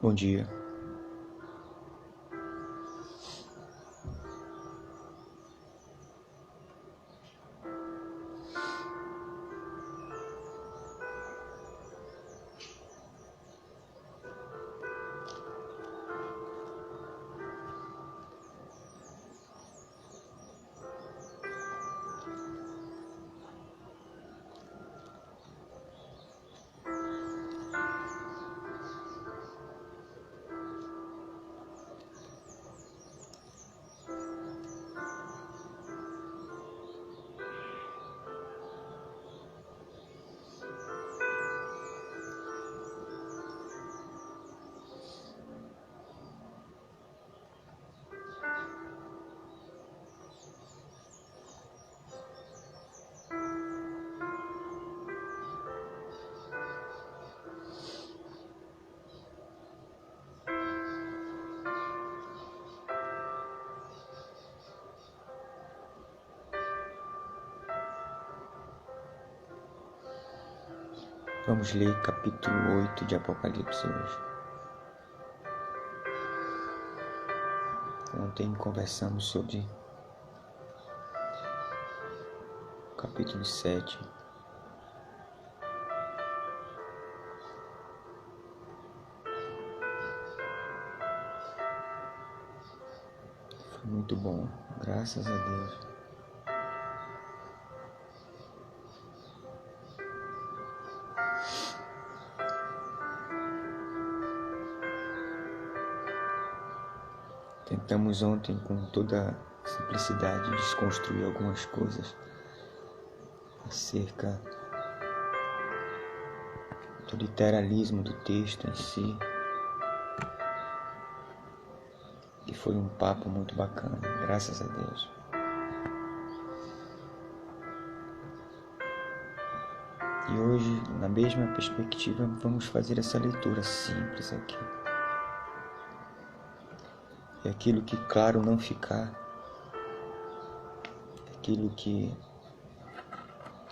Bom dia. Vamos ler capítulo 8 de Apocalipse hoje. Ontem conversamos sobre o capítulo 7. Foi muito bom, graças a Deus. Tentamos ontem, com toda simplicidade, desconstruir algumas coisas acerca do literalismo do texto em si. E foi um papo muito bacana, graças a Deus. E hoje, na mesma perspectiva, vamos fazer essa leitura simples aqui. É aquilo que, claro, não ficar, aquilo que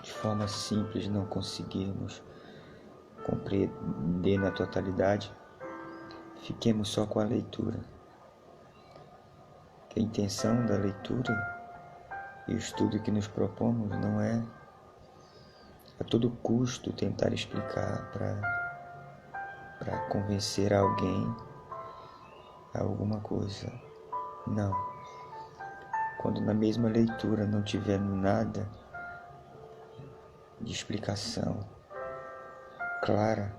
de forma simples não conseguirmos compreender na totalidade, fiquemos só com a leitura. Que a intenção da leitura e o estudo que nos propomos não é a todo custo tentar explicar para convencer alguém a alguma coisa. Não. Quando na mesma leitura não tiver nada de explicação clara,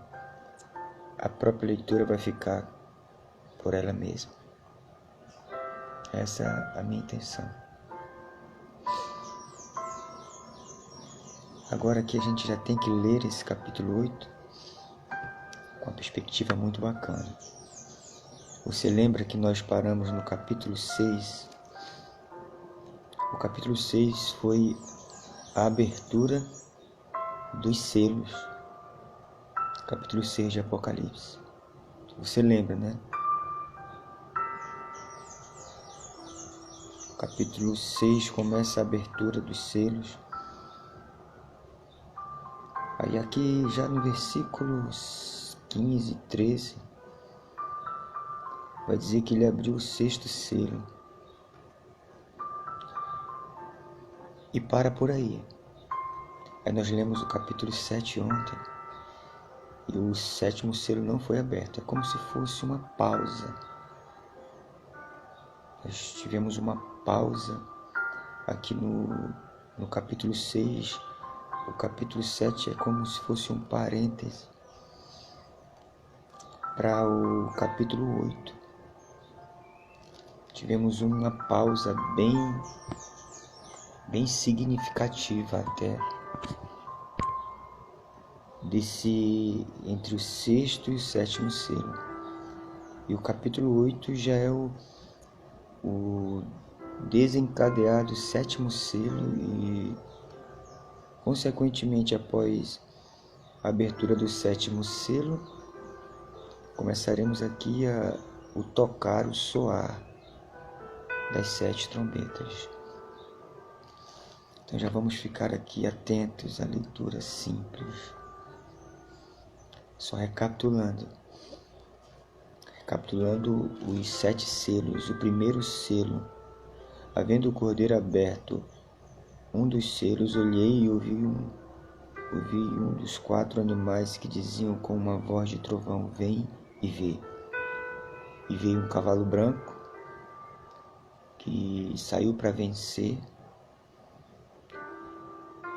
a própria leitura vai ficar por ela mesma. Essa é a minha intenção. Agora aqui a gente já tem que ler esse capítulo 8 com uma perspectiva muito bacana. Você lembra que nós paramos no capítulo 6? O capítulo 6 foi a abertura dos selos. Capítulo 6 de Apocalipse. Você lembra, né? O capítulo 6 começa a abertura dos selos. Aí aqui já no versículo 15, 13, vai dizer que ele abriu o 6º selo. E para por aí. Aí nós lemos o capítulo 7 ontem. E o 7º selo não foi aberto. É como se fosse uma pausa. Nós tivemos uma pausa aqui no capítulo 6. O capítulo 7 é como se fosse um parêntese para o capítulo 8. Tivemos uma pausa bem significativa até entre o 6º e o 7º selo. E o capítulo 8 já é o desencadeado 7º selo e, consequentemente, após a abertura do 7º selo, começaremos aqui o tocar, o soar das 7 trombetas. Então já vamos ficar aqui atentos à leitura simples. Só recapitulando. Capturando os 7 selos. O primeiro selo. Havendo o cordeiro aberto um dos selos, olhei e ouvi um dos 4 animais que diziam com uma voz de trovão: vem e vê. E veio um cavalo branco que saiu para vencer.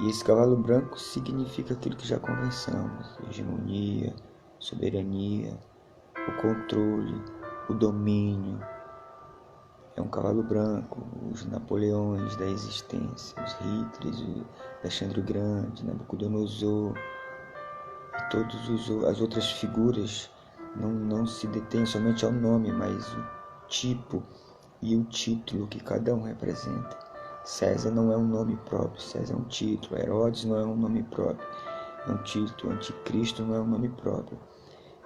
E esse cavalo branco significa aquilo que já conversamos: hegemonia, soberania, o controle, o domínio. É um cavalo branco, os Napoleões da existência, os Hitlers, o Alexandre o Grande, Nabucodonosor, e todas as outras figuras não se detêm somente ao nome, mas o tipo e o título que cada um representa. César não é um nome próprio, César é um título. Herodes não é um nome próprio, é um título. Anticristo não é um nome próprio,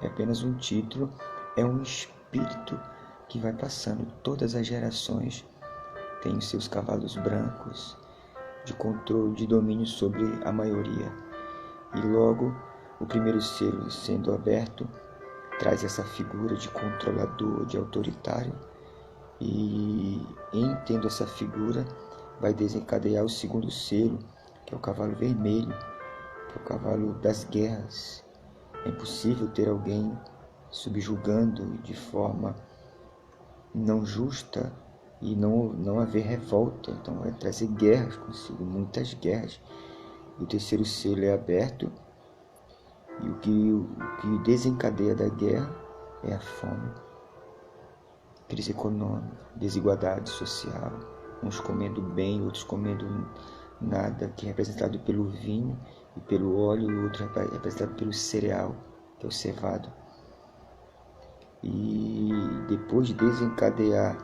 é apenas um título, é um espírito que vai passando. Todas as gerações têm os seus cavalos brancos de controle, de domínio sobre a maioria. E logo, o primeiro selo sendo aberto, traz essa figura de controlador, de autoritário. E em tendo essa figura, vai desencadear o segundo selo, que é o cavalo vermelho, que é o cavalo das guerras. É impossível ter alguém subjugando de forma não justa e não haver revolta. Então vai trazer guerras consigo, muitas guerras. E o terceiro selo é aberto, e o que desencadeia da guerra é a fome, crise econômica, desigualdade social, uns comendo bem, outros comendo nada, que é representado pelo vinho e pelo óleo, e o outro é representado pelo cereal, que é o cevado. E depois de desencadear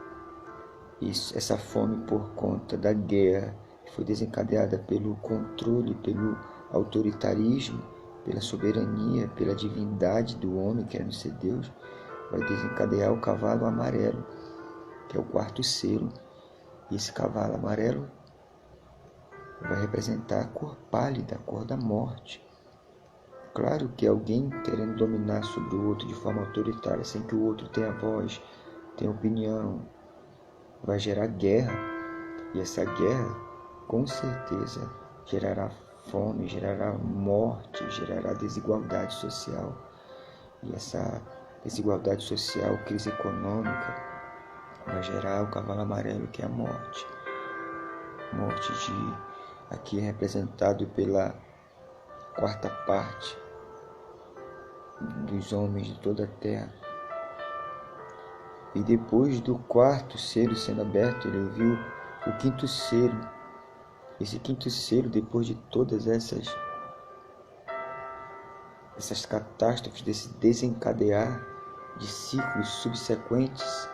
essa fome por conta da guerra, que foi desencadeada pelo controle, pelo autoritarismo, pela soberania, pela divindade do homem querendo ser Deus, vai desencadear o cavalo amarelo, que é o quarto selo. E esse cavalo amarelo vai representar a cor pálida, a cor da morte. Claro que alguém querendo dominar sobre o outro de forma autoritária, sem que o outro tenha voz, tenha opinião, vai gerar guerra. E essa guerra, com certeza, gerará fome, gerará morte, gerará desigualdade social. E essa desigualdade social, crise econômica, vai gerar o cavalo amarelo, que é a morte. Morte aqui é representado pela quarta parte dos homens de toda a terra. E depois do quarto selo sendo aberto, ele viu o quinto selo. Esse quinto selo, depois de todas essas catástrofes, desse desencadear de ciclos subsequentes,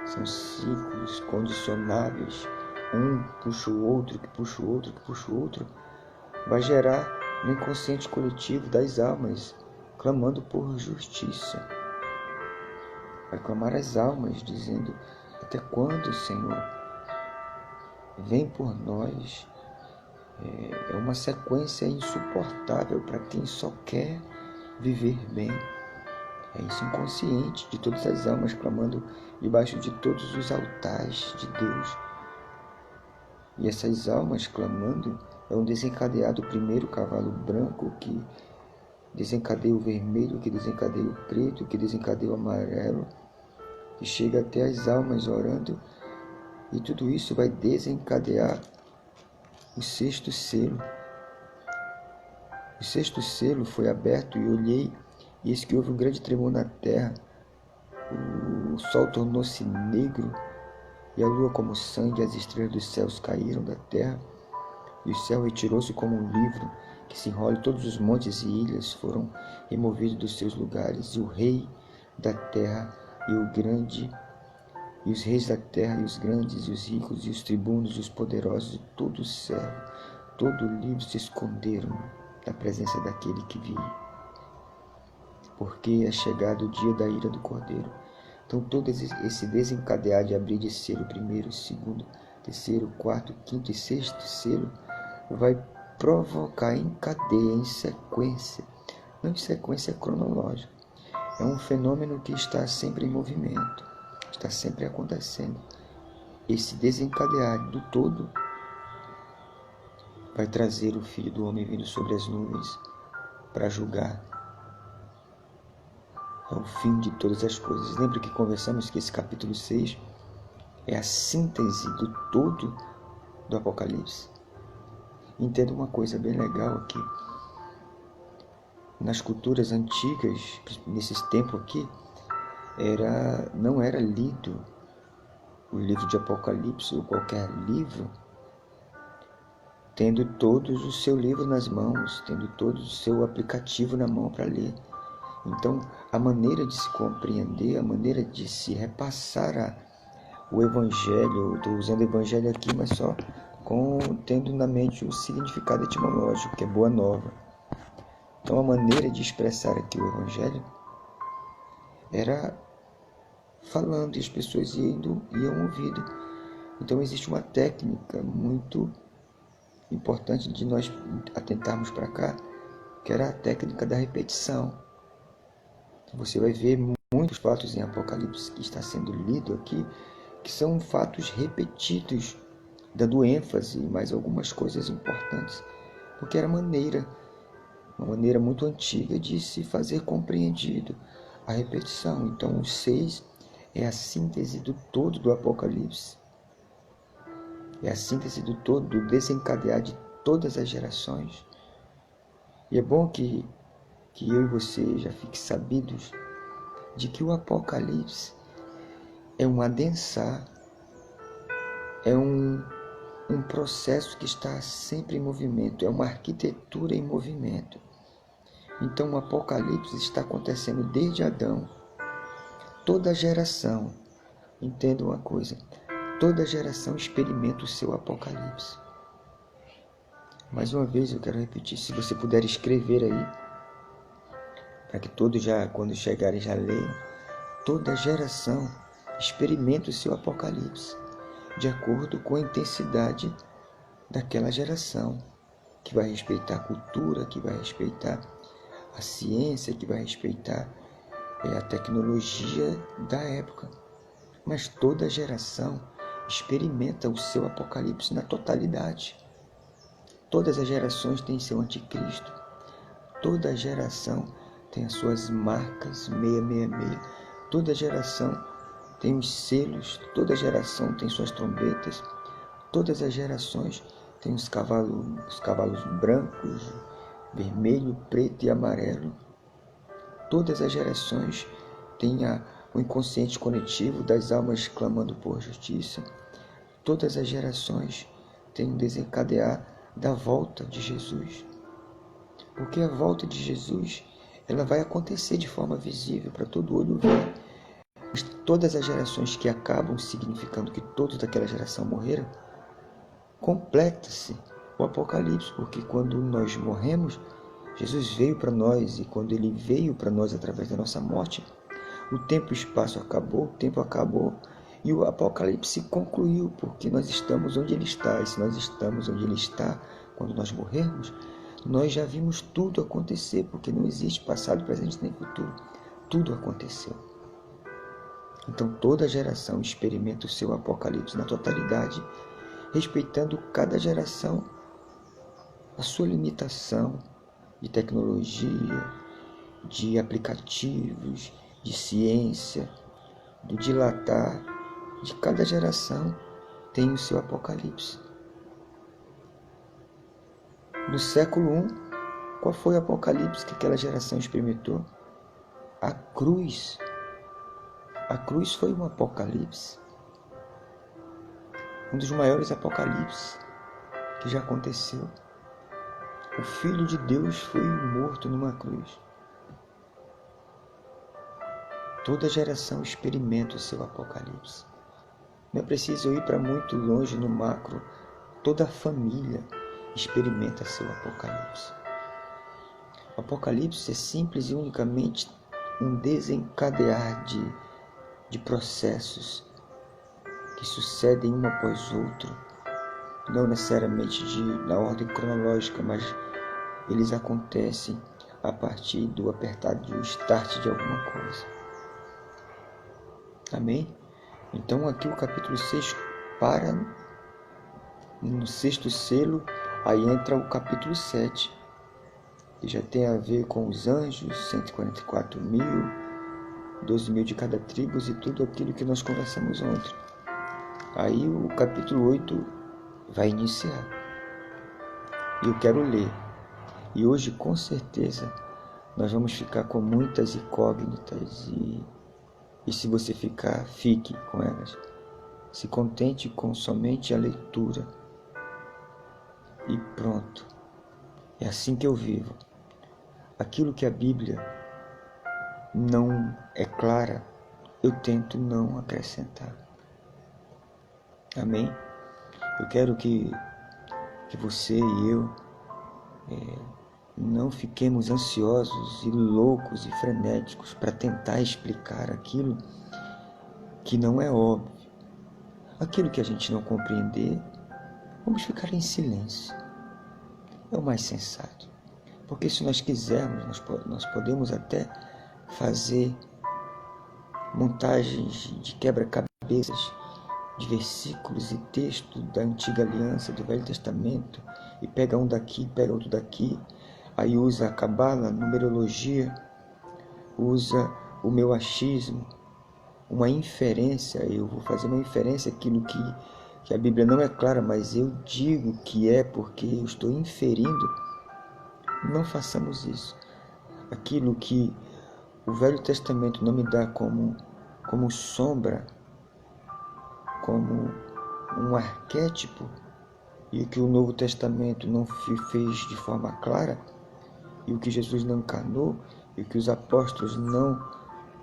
são ciclos condicionáveis, um puxa o outro, que puxa o outro, que puxa o outro, vai gerar no inconsciente coletivo das almas, clamando por justiça. Vai clamar as almas, dizendo: até quando, Senhor? Vem por nós. É uma sequência insuportável para quem só quer viver bem. É isso inconsciente de todas as almas, clamando debaixo de todos os altares de Deus. E essas almas clamando é um desencadeado, o primeiro cavalo branco, que desencadeia o vermelho, que desencadeia o preto, que desencadeia o amarelo, que chega até as almas orando. E tudo isso vai desencadear o sexto selo. O sexto selo foi aberto e olhei, e eis que houve um grande tremor na terra. O sol tornou-se negro, e a lua como sangue, as estrelas dos céus caíram da terra, e o céu retirou-se como um livro que se enrola, e todos os montes e ilhas foram removidos dos seus lugares, e o rei da terra e o grande, e os reis da terra, e os grandes, e os ricos, e os tribunos, e os poderosos, e todo o servo, todo o livro se esconderam da presença daquele que vive, porque é chegado o dia da ira do Cordeiro. Então todo esse desencadear de abrir de selo, primeiro, segundo, terceiro, quarto, quinto e sexto selo, vai provocar em cadeia, em sequência, não em sequência cronológica, É um fenômeno que está sempre em movimento, está sempre acontecendo. Esse desencadear do todo vai trazer o Filho do Homem vindo sobre as nuvens para julgar. É o fim de todas as coisas. Lembra que conversamos que esse capítulo 6 é a síntese do todo do Apocalipse? Entenda uma coisa bem legal aqui. Nas culturas antigas, nesses tempos aqui, não era lido o livro de Apocalipse ou qualquer livro tendo todos o seu livro nas mãos, tendo todo o seu aplicativo na mão para ler. Então, a maneira de se compreender, a maneira de se repassar o Evangelho, estou usando Evangelho aqui, mas só tendo na mente o significado etimológico, que é boa nova. Então, a maneira de expressar aqui o Evangelho era falando e as pessoas iam ouvindo. Então, existe uma técnica muito importante de nós atentarmos para cá, que era a técnica da repetição. Você vai ver muitos fatos em Apocalipse que está sendo lido aqui, que são fatos repetidos, dando ênfase em mais algumas coisas importantes, porque era uma maneira muito antiga de se fazer compreendido a repetição. Então, o 6 é a síntese do todo do Apocalipse. É a síntese do todo, do desencadear de todas as gerações. E é bom que eu e você já fiquem sabidos de que o Apocalipse é um adensar, é um processo que está sempre em movimento, é uma arquitetura em movimento. Então o Apocalipse está acontecendo desde Adão. Toda geração, entenda uma coisa, toda geração experimenta o seu Apocalipse. Mais uma vez eu quero repetir, se você puder escrever aí, para que todos já, quando chegarem, já leiam, toda geração experimenta o seu Apocalipse, de acordo com a intensidade daquela geração, que vai respeitar a cultura, que vai respeitar a ciência, que vai respeitar a tecnologia da época. Mas toda geração experimenta o seu Apocalipse na totalidade. Todas as gerações têm seu anticristo. Toda geração tem as suas marcas 666. Toda geração tem os selos. Toda geração tem suas trombetas. Todas as gerações têm os cavalos brancos, vermelho, preto e amarelo. Todas as gerações têm o inconsciente coletivo das almas clamando por justiça. Todas as gerações têm o desencadear da volta de Jesus. Porque a volta de Jesus, ela vai acontecer de forma visível para todo olho ver. Mas todas as gerações que acabam significando que todos daquela geração morreram, completa-se o Apocalipse, porque quando nós morremos, Jesus veio para nós, e quando ele veio para nós através da nossa morte, o tempo e o espaço acabou, o tempo acabou, e o Apocalipse concluiu, porque nós estamos onde ele está. E se nós estamos onde ele está, quando nós morrermos, nós já vimos tudo acontecer, porque não existe passado, presente nem futuro. Tudo aconteceu. Então toda geração experimenta o seu Apocalipse na totalidade, respeitando cada geração a sua limitação de tecnologia, de aplicativos, de ciência, do dilatar de cada geração tem o seu Apocalipse. No século I, qual foi o Apocalipse que aquela geração experimentou? A cruz. A cruz foi um Apocalipse. Um dos maiores apocalipses que já aconteceu. O Filho de Deus foi morto numa cruz. Toda geração experimenta o seu Apocalipse. Não é preciso ir para muito longe no macro. Toda família experimenta seu Apocalipse. O Apocalipse é simples e unicamente um desencadear de processos que sucedem um após outro, não necessariamente na ordem cronológica, mas eles acontecem a partir do apertar do start de alguma coisa. Amém? Então aqui o capítulo 6 para no sexto selo, aí entra o capítulo 7, que já tem a ver com os anjos, 144 mil, 12 mil de cada tribo e tudo aquilo que nós conversamos ontem. Aí o capítulo 8 vai iniciar. E eu quero ler. E hoje, com certeza, nós vamos ficar com muitas incógnitas. E se você ficar, fique com elas. Se contente com somente a leitura. E pronto. É assim que eu vivo. Aquilo que a Bíblia não é clara, eu tento não acrescentar. Amém? Eu quero que você e eu não fiquemos ansiosos e loucos e frenéticos para tentar explicar aquilo que não é óbvio. Aquilo que a gente não compreender, vamos ficar em silêncio. É o mais sensato. Porque se nós quisermos, nós podemos até fazer montagens de quebra-cabeças de versículos e textos da Antiga Aliança, do Velho Testamento, e pega um daqui, pega outro daqui, aí usa a cabala, numerologia, usa o meu achismo, uma inferência. Eu vou fazer uma inferência, aquilo que a Bíblia não é clara, mas eu digo que é porque eu estou inferindo. Não façamos isso. Aquilo que o Velho Testamento não me dá como sombra, como um arquétipo, e o que o Novo Testamento não fez de forma clara, e o que Jesus não encarnou, e o que os apóstolos não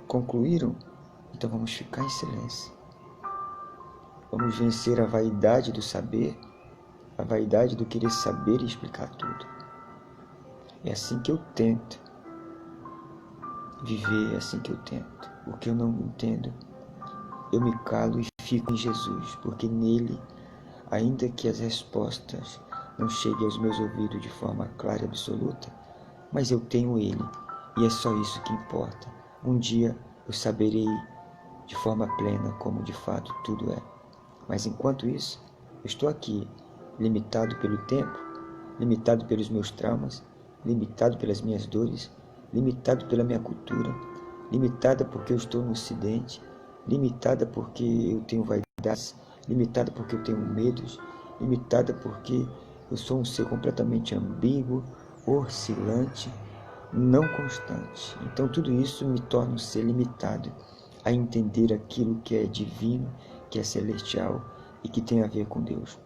concluíram, então vamos ficar em silêncio. Vamos vencer a vaidade do saber, a vaidade do querer saber e explicar tudo. É assim que eu tento viver, é assim que eu tento. O que eu não entendo, eu me calo e fico em Jesus, porque nele, ainda que as respostas não cheguem aos meus ouvidos de forma clara e absoluta, mas eu tenho ele, e é só isso que importa. Um dia eu saberei de forma plena como de fato tudo é. Mas enquanto isso, eu estou aqui, limitado pelo tempo, limitado pelos meus traumas, limitado pelas minhas dores, limitado pela minha cultura, limitada porque eu estou no Ocidente, limitada porque eu tenho vaidades, limitada porque eu tenho medos, limitada porque eu sou um ser completamente ambíguo, oscilante, não constante. Então tudo isso me torna um ser limitado a entender aquilo que é divino, que é celestial e que tem a ver com Deus.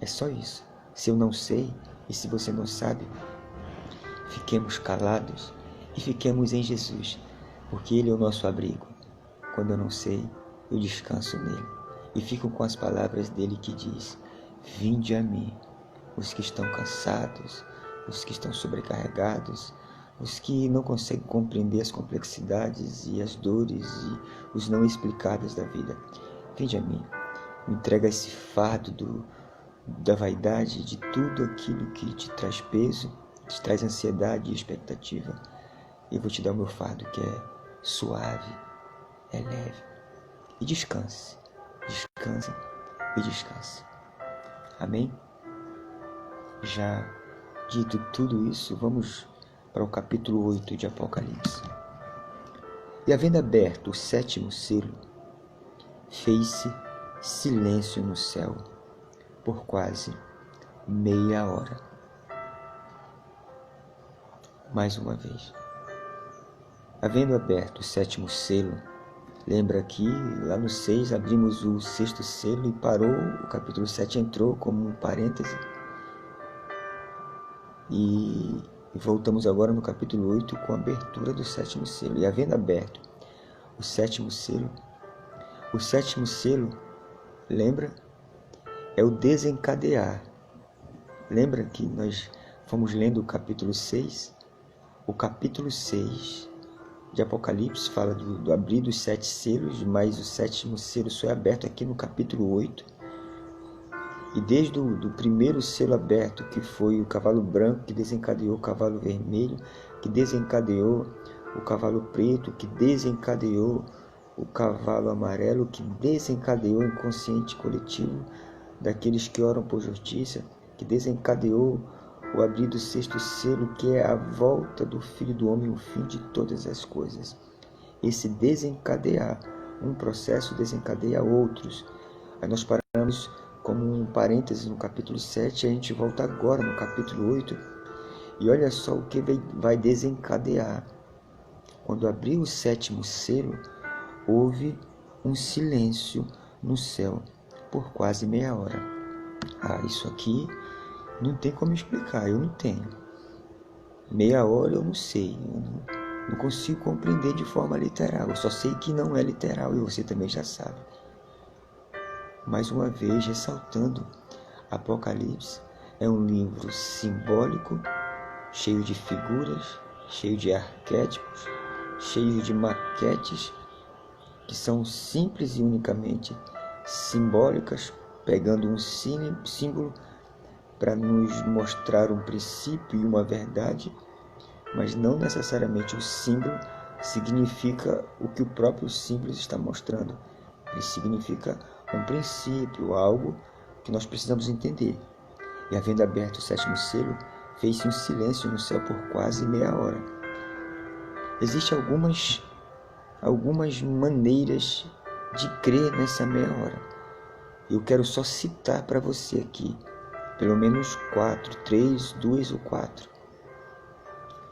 É só isso. Se eu não sei, e se você não sabe, fiquemos calados e fiquemos em Jesus, porque Ele é o nosso abrigo. Quando eu não sei, eu descanso nele e fico com as palavras dele que diz: vinde a mim, os que estão cansados, os que estão sobrecarregados, os que não conseguem compreender as complexidades e as dores e os não explicáveis da vida. Vinde a mim, me entrega esse fardo da vaidade, de tudo aquilo que te traz peso, te traz ansiedade e expectativa. Eu vou te dar o meu fardo, que é suave, é leve. E descanse, descanse e descanse. Amém? Já dito tudo isso, vamos para o capítulo 8 de Apocalipse. E havendo aberto o sétimo selo, fez-se silêncio no céu por quase meia hora. Mais uma vez. Havendo aberto o sétimo selo, lembra que lá no 6 abrimos o sexto selo e parou, o capítulo 7 entrou como um parêntese. E voltamos agora no capítulo 8 com a abertura do sétimo selo. E havendo aberto o sétimo selo, lembra? É o desencadear. Lembra que nós fomos lendo o capítulo 6? O capítulo 6 de Apocalipse fala do abrir dos 7 selos, mas o sétimo selo só é aberto aqui no capítulo 8. E desde do primeiro selo aberto, que foi o cavalo branco que desencadeou o cavalo vermelho, que desencadeou o cavalo preto, que desencadeou o cavalo amarelo, que desencadeou o inconsciente coletivo daqueles que oram por justiça, que desencadeou o abrir do sexto selo, que é a volta do Filho do Homem, o fim de todas as coisas. Esse desencadear, um processo desencadeia outros. Aí nós paramos como um parêntese no capítulo 7, a gente volta agora no capítulo 8, e olha só o que vai desencadear. Quando abriu o sétimo selo, houve um silêncio no céu por quase meia hora. Isso aqui não tem como explicar, eu não tenho. Meia hora eu não sei, eu não consigo compreender de forma literal. Eu só sei que não é literal e você também já sabe. Mais uma vez, ressaltando, Apocalipse é um livro simbólico, cheio de figuras, cheio de arquétipos, cheio de maquetes, que são simples e unicamente simbólicas, pegando um símbolo para nos mostrar um princípio e uma verdade, mas não necessariamente o símbolo significa o que o próprio símbolo está mostrando. Ele significa um princípio, algo que nós precisamos entender. E havendo aberto o sétimo selo, fez-se um silêncio no céu por quase meia hora. Existem algumas maneiras de crer nessa meia hora. Eu quero só citar para você aqui, pelo menos 4, 3, 2 ou 4.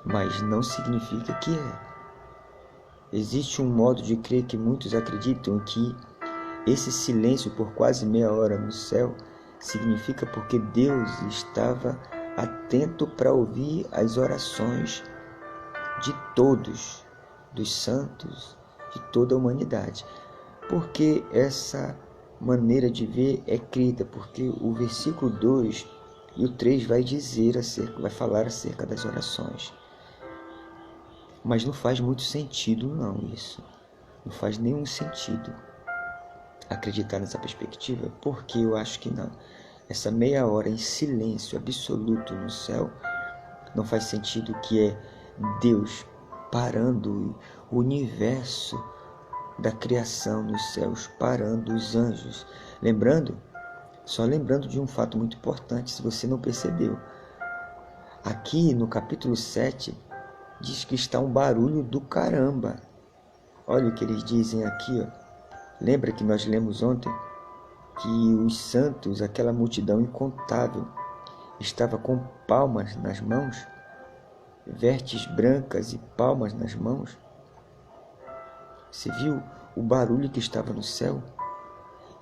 Mas não significa que é. Existe um modo de crer que muitos acreditam que esse silêncio por quase meia hora no céu significa porque Deus estava atento para ouvir as orações de todos, dos santos, de toda a humanidade. Porque essa maneira de ver é crida, porque o versículo 2 e o 3 vai falar acerca das orações. Mas não faz muito sentido não isso. Não faz nenhum sentido acreditar nessa perspectiva, porque eu acho que não. Essa meia hora em silêncio absoluto no céu não faz sentido, que é Deus parando o universo da criação nos céus, parando os anjos. Só lembrando de um fato muito importante, se você não percebeu. Aqui no capítulo 7, diz que está um barulho do caramba. Olha o que eles dizem aqui, ó. Lembra que nós lemos ontem que os santos, aquela multidão incontável, estava com palmas nas mãos, vestes brancas e palmas nas mãos? Você viu o barulho que estava no céu?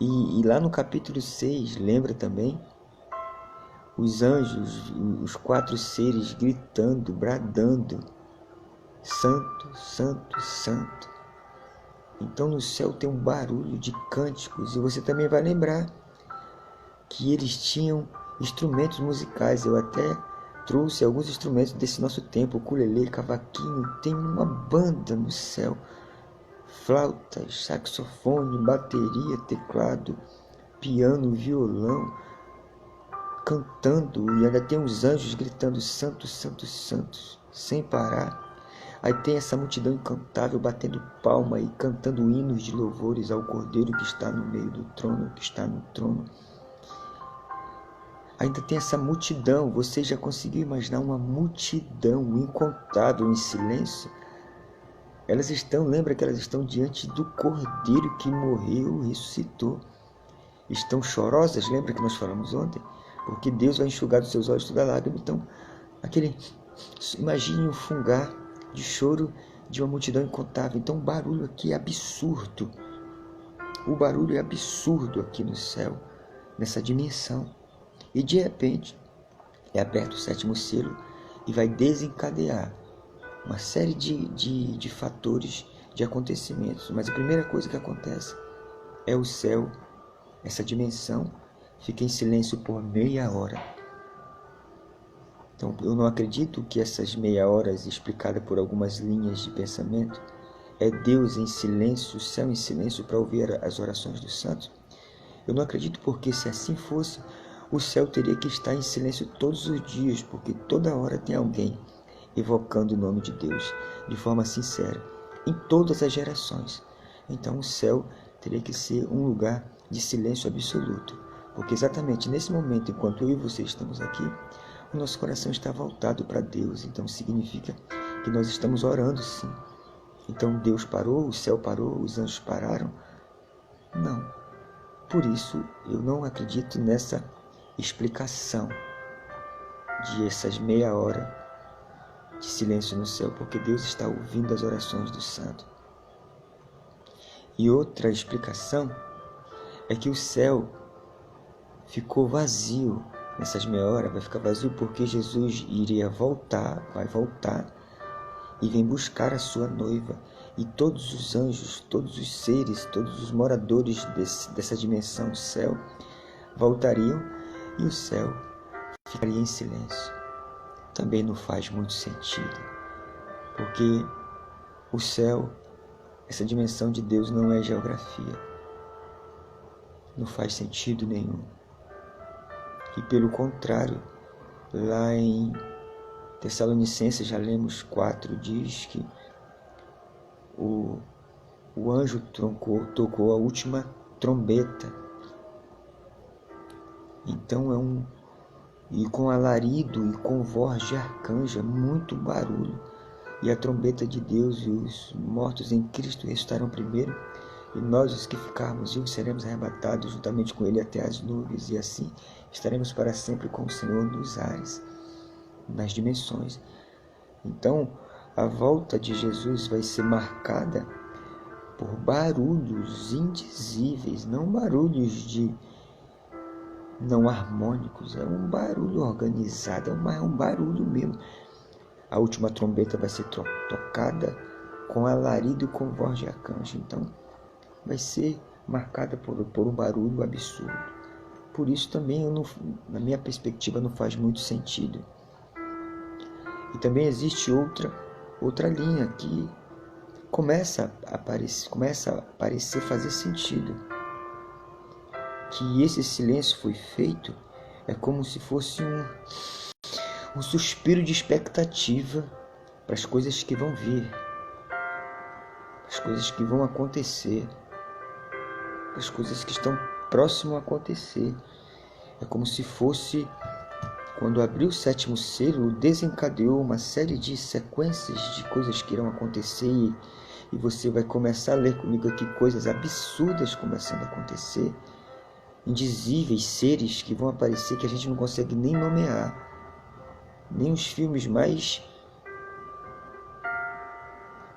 E lá no capítulo 6, lembra também? Os anjos, os 4 seres gritando, bradando, Santo, Santo, Santo. Então no céu tem um barulho de cânticos, e você também vai lembrar que eles tinham instrumentos musicais. Eu até trouxe alguns instrumentos desse nosso tempo, ukulele, cavaquinho. Tem uma banda no céu, flautas, saxofone, bateria, teclado, piano, violão, cantando, e ainda tem os anjos gritando Santo, Santo, Santo, sem parar. Aí tem essa multidão incantável batendo palma e cantando hinos de louvores ao Cordeiro que está no meio do trono, que está no trono. Ainda tem essa multidão, você já conseguiu imaginar uma multidão incontável em silêncio? Lembra que elas estão diante do Cordeiro que morreu e ressuscitou. Estão chorosas, lembra que nós falamos ontem? Porque Deus vai enxugar dos seus olhos toda lágrima. Então, imagine um fungar de choro de uma multidão incontável. Então o barulho aqui é absurdo. O barulho é absurdo aqui no céu, nessa dimensão. E de repente é aberto o sétimo selo e vai desencadear uma série de fatores, de acontecimentos. Mas a primeira coisa que acontece é o céu, essa dimensão, fica em silêncio por meia hora. Então, eu não acredito que essas meia horas, explicadas por algumas linhas de pensamento, é Deus em silêncio, o céu em silêncio para ouvir as orações dos santos. Eu não acredito, porque se assim fosse, o céu teria que estar em silêncio todos os dias, porque toda hora tem alguém evocando o nome de Deus de forma sincera em todas as gerações. Então o céu teria que ser um lugar de silêncio absoluto, porque exatamente nesse momento, enquanto eu e você estamos aqui, o nosso coração está voltado para Deus. Então significa que nós estamos orando, sim. Então Deus parou, o céu parou, os anjos pararam? Não. Por isso eu não acredito nessa explicação de essas meia hora de silêncio no céu, porque Deus está ouvindo as orações dos santos. E outra explicação é que o céu ficou vazio nessas meia hora, vai ficar vazio porque Jesus iria voltar, vai voltar e vem buscar a sua noiva. E todos os anjos, todos os seres, todos os moradores dessa dimensão céu voltariam e o céu ficaria em silêncio. Também não faz muito sentido, porque o céu, essa dimensão de Deus não é geografia. Não faz sentido nenhum. E pelo contrário, lá em Tessalonicenses, já lemos 4, diz que o anjo tocou a última trombeta. Então e com alarido e com voz de arcanjo, muito barulho. E a trombeta de Deus, e os mortos em Cristo ressuscitarão primeiro, e nós, os que ficarmos vivos, seremos arrebatados juntamente com Ele até as nuvens, e assim estaremos para sempre com o Senhor nos ares, nas dimensões. Então, a volta de Jesus vai ser marcada por barulhos indizíveis, não barulhos não harmônicos, é um barulho organizado, é um barulho mesmo. A última trombeta vai ser tocada com alarido e com voz de arcanjo, então vai ser marcada por um barulho absurdo. Por isso também, na minha perspectiva, não faz muito sentido. E também existe outra linha que começa a parecer fazer sentido. Que esse silêncio foi feito é como se fosse um suspiro de expectativa para as coisas que vão vir, para as coisas que vão acontecer, para as coisas que estão próximo a acontecer. É como se fosse, quando abriu o 7º selo, desencadeou uma série de sequências de coisas que irão acontecer, e você vai começar a ler comigo aqui coisas absurdas começando a acontecer, indizíveis, seres que vão aparecer que a gente não consegue nem nomear, nem os filmes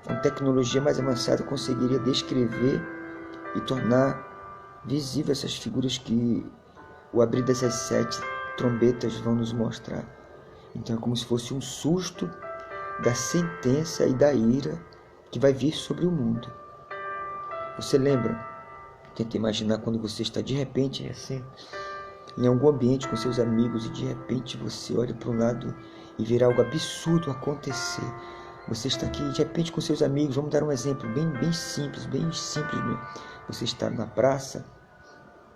com tecnologia mais avançada conseguiria descrever e tornar visível essas figuras que o abrir dessas 7 trombetas vão nos mostrar. Então é como se fosse um susto da sentença e da ira que vai vir sobre o mundo. Você lembra? Tenta imaginar quando você está de repente assim, em algum ambiente com seus amigos, e de repente você olha para um lado e vê algo absurdo acontecer. Você está aqui de repente com seus amigos, vamos dar um exemplo bem simples mesmo. Você está na praça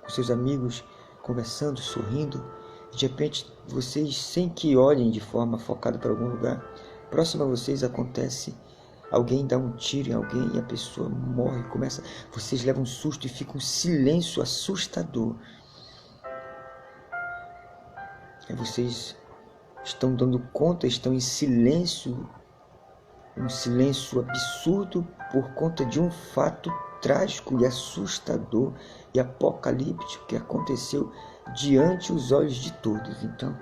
com seus amigos, conversando, sorrindo, e de repente vocês, sem que olhem de forma focada para algum lugar, próximo a vocês acontece, alguém dá um tiro em alguém e a pessoa morre, vocês levam um susto e fica um silêncio assustador. Aí vocês estão dando conta, estão em silêncio, um silêncio absurdo por conta de um fato trágico e assustador e apocalíptico que aconteceu diante os olhos de todos. Então,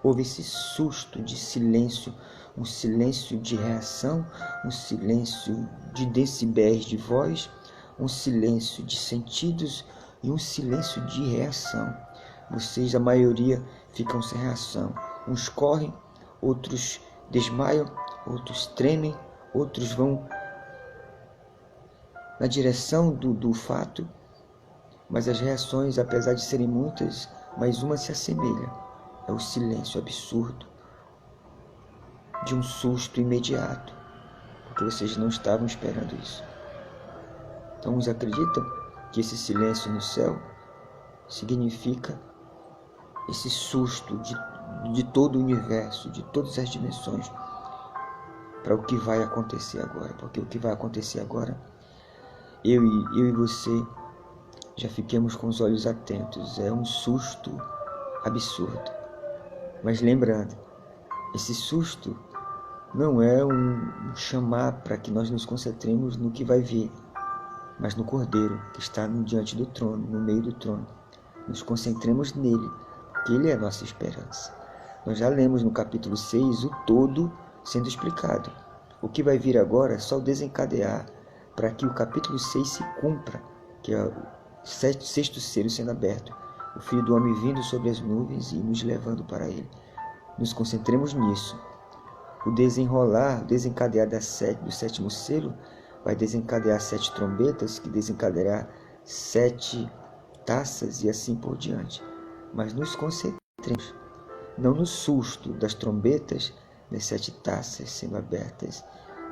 houve esse susto de silêncio, um silêncio de reação, um silêncio de decibéis de voz, um silêncio de sentidos e um silêncio de reação. Vocês, a maioria, ficam sem reação. Uns correm, outros desmaiam, outros tremem, outros vão na direção do fato, mas as reações, apesar de serem muitas, mas uma se assemelha. É o silêncio absurdo de um susto imediato, porque vocês não estavam esperando isso. Então, uns acreditam que esse silêncio no céu significa esse susto de todo o universo, de todas as dimensões, para o que vai acontecer agora. Porque o que vai acontecer agora, eu e você já fiquemos com os olhos atentos. É um susto absurdo. Mas lembrando, esse susto não é um chamar para que nós nos concentremos no que vai vir, mas no Cordeiro que está diante do trono, no meio do trono. Nos concentremos nele, porque ele é a nossa esperança. Nós já lemos no capítulo 6 o todo sendo explicado. O que vai vir agora é só o desencadear para que o capítulo 6 se cumpra, que é o sexto selo sendo aberto, o Filho do Homem vindo sobre as nuvens e nos levando para ele. Nos concentremos nisso. O desenrolar, o desencadear do sétimo selo vai desencadear 7 trombetas, que desencadeará 7 taças e assim por diante. Mas nos concentremos, não no susto das trombetas, das 7 taças sendo abertas.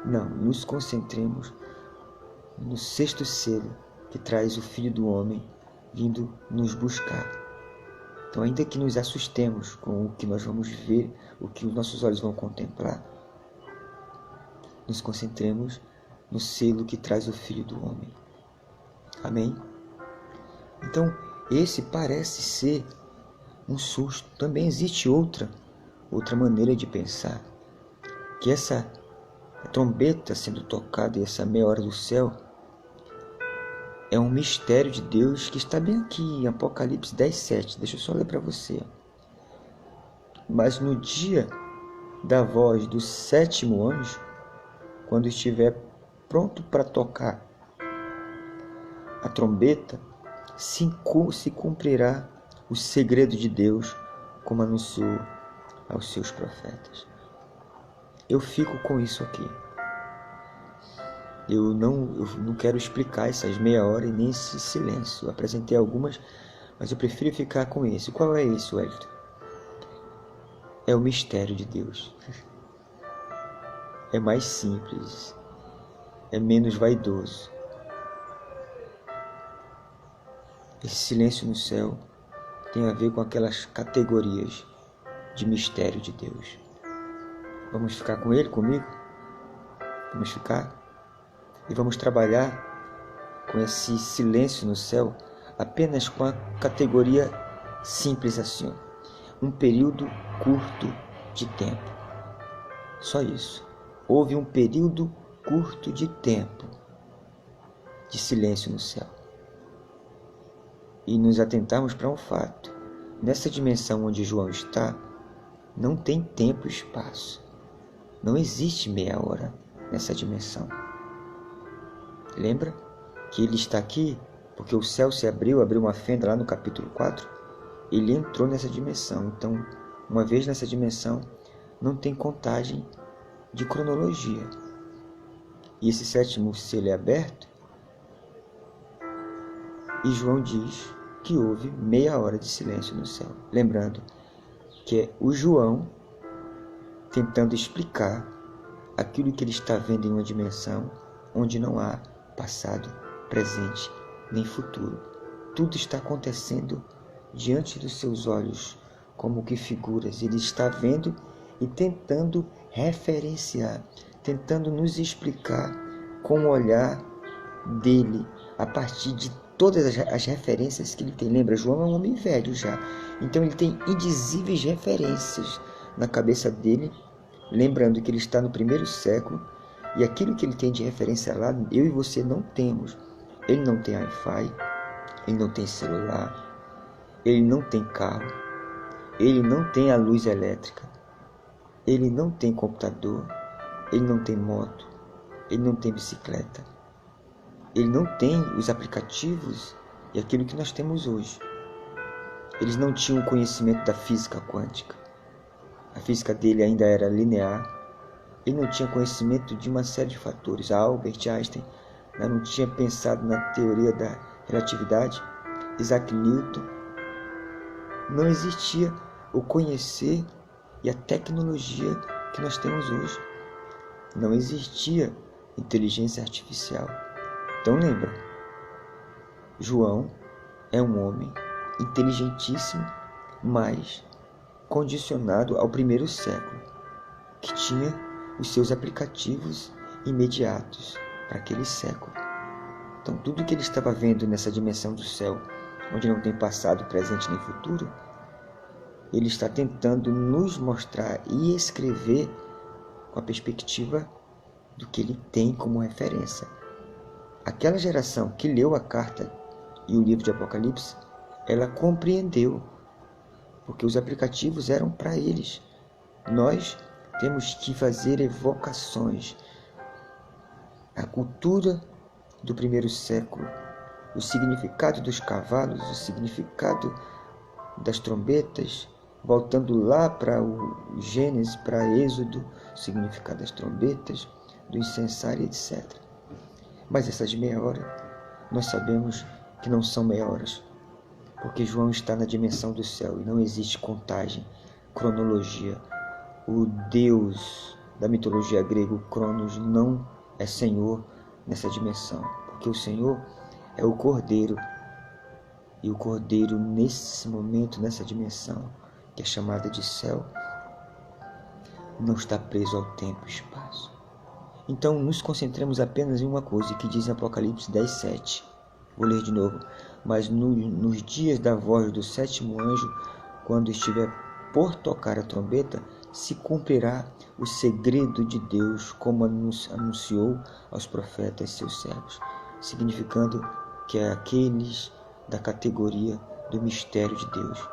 Não, nos concentremos no sexto selo, que traz o Filho do Homem vindo nos buscar. Então, ainda que nos assustemos com o que nós vamos ver, o que os nossos olhos vão contemplar, nos concentremos no selo que traz o Filho do Homem. Amém? Então, esse parece ser um susto. Também existe outra maneira de pensar, que essa trombeta sendo tocada e essa meia hora do céu é um mistério de Deus que está bem aqui em Apocalipse 10:7. Deixa eu só ler para você. Mas no dia da voz do 7º anjo, quando estiver pronto para tocar a trombeta, se cumprirá o segredo de Deus, como anunciou aos seus profetas. Eu fico com isso aqui. Eu não quero explicar essas meia hora e nem esse silêncio. Eu apresentei algumas, mas eu prefiro ficar com esse. Qual é isso, Wellington? É o mistério de Deus. É mais simples. É menos vaidoso. Esse silêncio no céu tem a ver com aquelas categorias de mistério de Deus. Vamos ficar com ele, comigo? Vamos ficar? E vamos trabalhar com esse silêncio no céu apenas com a categoria simples assim. Um período curto de tempo. Só isso. Houve um período curto de tempo de silêncio no céu. E nos atentarmos para um fato. Nessa dimensão onde João está, não tem tempo e espaço. Não existe meia hora nessa dimensão. Lembra que ele está aqui porque o céu se abriu uma fenda lá no capítulo 4. Ele entrou nessa dimensão. Então, uma vez nessa dimensão, não tem contagem de cronologia. E esse 7º selo é aberto. E João diz que houve meia hora de silêncio no céu. Lembrando que é o João tentando explicar aquilo que ele está vendo em uma dimensão onde não há passado, presente nem futuro. Tudo está acontecendo diante dos seus olhos, como que figuras. Ele está vendo e tentando referenciar, tentando nos explicar com o olhar dele, a partir de todas as referências que ele tem. Lembra, João é um homem velho já, então ele tem indizíveis referências na cabeça dele, lembrando que ele está no 1º século, e aquilo que ele tem de referência lá, eu e você não temos. Ele não tem Wi-Fi, ele não tem celular, ele não tem carro, ele não tem a luz elétrica, ele não tem computador, ele não tem moto, ele não tem bicicleta, ele não tem os aplicativos e aquilo que nós temos hoje. Eles não tinham o conhecimento da física quântica. A física dele ainda era linear. Ele não tinha conhecimento de uma série de fatores. Albert Einstein não tinha pensado na teoria da relatividade. Isaac Newton. Não existia o conhecer e a tecnologia que nós temos hoje. Não existia inteligência artificial. Então lembra, João é um homem inteligentíssimo, mas condicionado ao 1º século, que tinha os seus aplicativos imediatos para aquele século. Então, tudo que ele estava vendo nessa dimensão do céu, onde não tem passado, presente nem futuro, ele está tentando nos mostrar e escrever com a perspectiva do que ele tem como referência. Aquela geração que leu a carta e o livro de Apocalipse, ela compreendeu, porque os aplicativos eram para eles. Nós temos que fazer evocações. A cultura do primeiro século, o significado dos cavalos, o significado das trombetas, voltando lá para o Gênesis, para Êxodo, o significado das trombetas, do incensário, etc. Mas essas meia hora, nós sabemos que não são meia horas, porque João está na dimensão do céu e não existe contagem, cronologia. O Deus da mitologia grega, o Cronos, não é Senhor nessa dimensão, porque o Senhor é o Cordeiro, e o Cordeiro nesse momento, nessa dimensão, que é chamada de céu, não está preso ao tempo e espaço. Então nos concentremos apenas em uma coisa que diz em Apocalipse 10:7. Vou ler de novo. Mas nos dias da voz do sétimo anjo, quando estiver por tocar a trombeta, se cumprirá o segredo de Deus, como anunciou aos profetas seus servos, significando que é aqueles da categoria do mistério de Deus.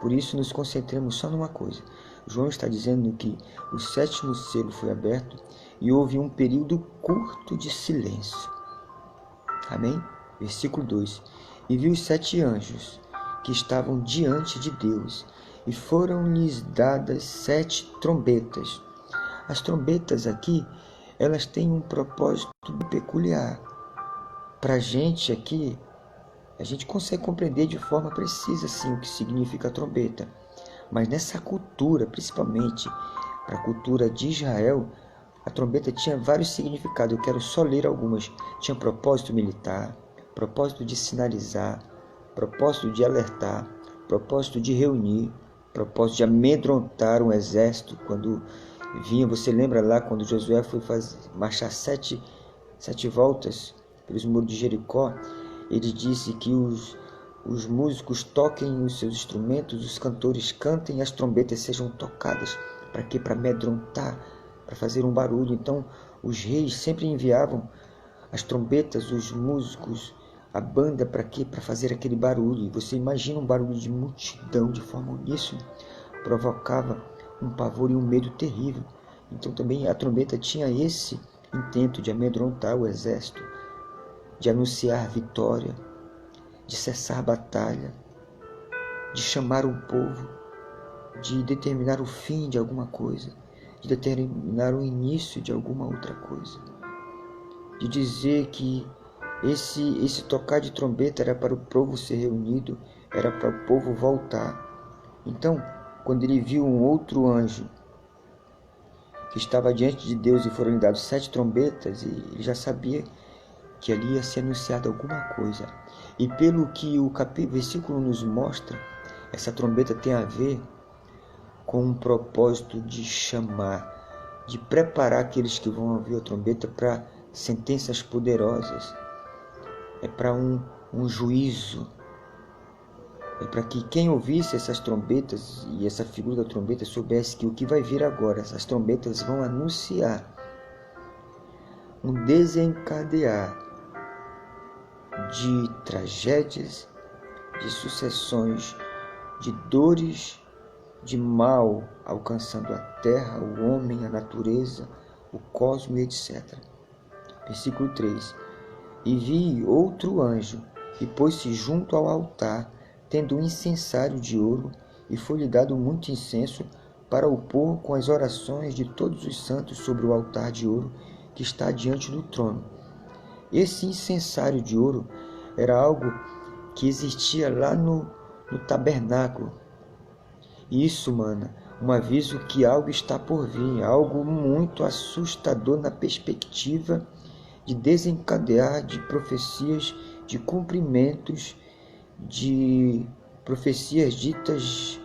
Por isso nos concentremos só numa coisa. João está dizendo que o sétimo selo foi aberto e houve um período curto de silêncio. Amém? Versículo 2. E viu os 7 anjos que estavam diante de Deus, e foram-lhes dadas 7 trombetas. As trombetas aqui, elas têm um propósito peculiar. Para a gente aqui, a gente consegue compreender de forma precisa sim o que significa a trombeta. Mas nessa cultura, principalmente para a cultura de Israel, a trombeta tinha vários significados. Eu quero só ler algumas. Tinha propósito militar, propósito de sinalizar, propósito de alertar, propósito de reunir, propósito de amedrontar um exército. Quando vinha, você lembra lá quando Josué foi marchar sete voltas pelos muros de Jericó? Ele disse que os músicos toquem os seus instrumentos, os cantores cantem e as trombetas sejam tocadas. Para quê? Para amedrontar, para fazer um barulho. Então os reis sempre enviavam as trombetas, os músicos, a banda, para quê? Para fazer aquele barulho. E você imagina um barulho de multidão de forma uníssona, provocava um pavor e um medo terrível. Então também a trombeta tinha esse intento de amedrontar o exército, de anunciar vitória, de cessar a batalha, de chamar um povo, de determinar o fim de alguma coisa, de determinar o início de alguma outra coisa, de dizer que esse tocar de trombeta era para o povo ser reunido, era para o povo voltar. Então, quando ele viu um outro anjo que estava diante de Deus e foram lhe dados 7 trombetas, e ele já sabia que ali ia ser anunciada alguma coisa. E pelo que o versículo nos mostra, essa trombeta tem a ver com um propósito de chamar, de preparar aqueles que vão ouvir a trombeta para sentenças poderosas. É para um juízo. É para que quem ouvisse essas trombetas e essa figura da trombeta soubesse que o que vai vir agora, essas trombetas vão anunciar um desencadear de tragédias, de sucessões, de dores, de mal alcançando a terra, o homem, a natureza, o cosmos, etc. Versículo 3. E vi outro anjo, e pôs-se junto ao altar, tendo um incensário de ouro, e foi-lhe dado muito incenso para o pôr com as orações de todos os santos sobre o altar de ouro que está diante do trono. Esse incensário de ouro era algo que existia lá no tabernáculo. Isso, mana, um aviso que algo está por vir, algo muito assustador na perspectiva de desencadear de profecias, de cumprimentos, de profecias ditas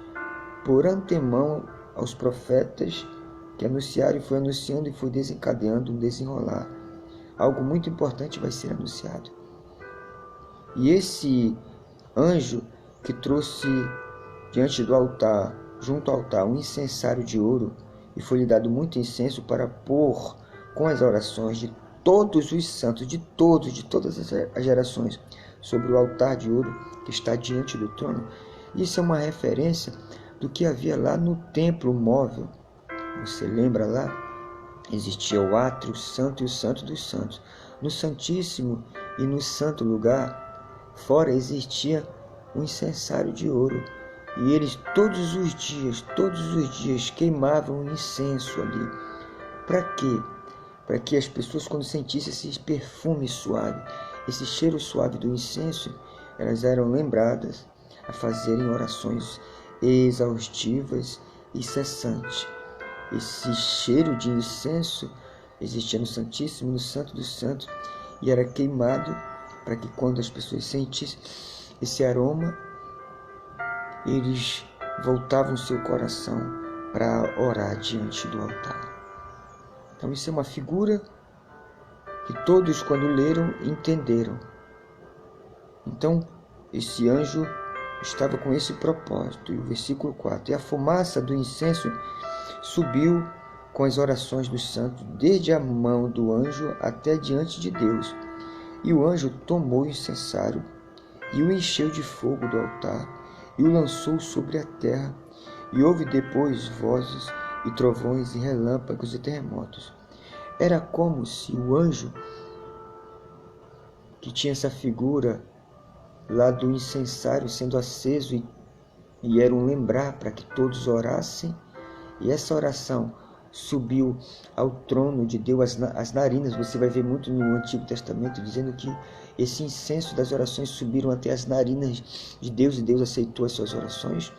por antemão aos profetas que anunciaram e foi anunciando e foi desencadeando um desenrolar. Algo muito importante vai ser anunciado. E esse anjo que trouxe diante do altar, junto ao altar, um incensário de ouro, e foi-lhe dado muito incenso para pôr com as orações de todos os santos, de todas as gerações, sobre o altar de ouro que está diante do trono. Isso é uma referência do que havia lá no templo móvel. Você lembra lá? Existia o átrio santo e o santo dos santos. No santíssimo e no santo lugar, fora existia um incensário de ouro. E eles todos os dias queimavam incenso ali. Para quê? Para que as pessoas, quando sentissem esse perfume suave, esse cheiro suave do incenso, elas eram lembradas a fazerem orações exaustivas e cessantes. Esse cheiro de incenso existia no Santíssimo, no Santo dos Santos, e era queimado para que quando as pessoas sentissem esse aroma, eles voltavam seu coração para orar diante do altar. Então isso é uma figura que todos, quando leram, entenderam. Então, esse anjo estava com esse propósito. E o versículo 4. E a fumaça do incenso subiu com as orações dos santos, desde a mão do anjo até diante de Deus. E o anjo tomou o incensário e o encheu de fogo do altar e o lançou sobre a terra. E houve depois vozes e trovões e relâmpagos e terremotos. Era como se o anjo, que tinha essa figura lá do incensário sendo aceso e era um lembrar para que todos orassem, e essa oração subiu ao trono de Deus, as narinas. Você vai ver muito no Antigo Testamento dizendo que esse incenso das orações subiram até as narinas de Deus e Deus aceitou as suas orações.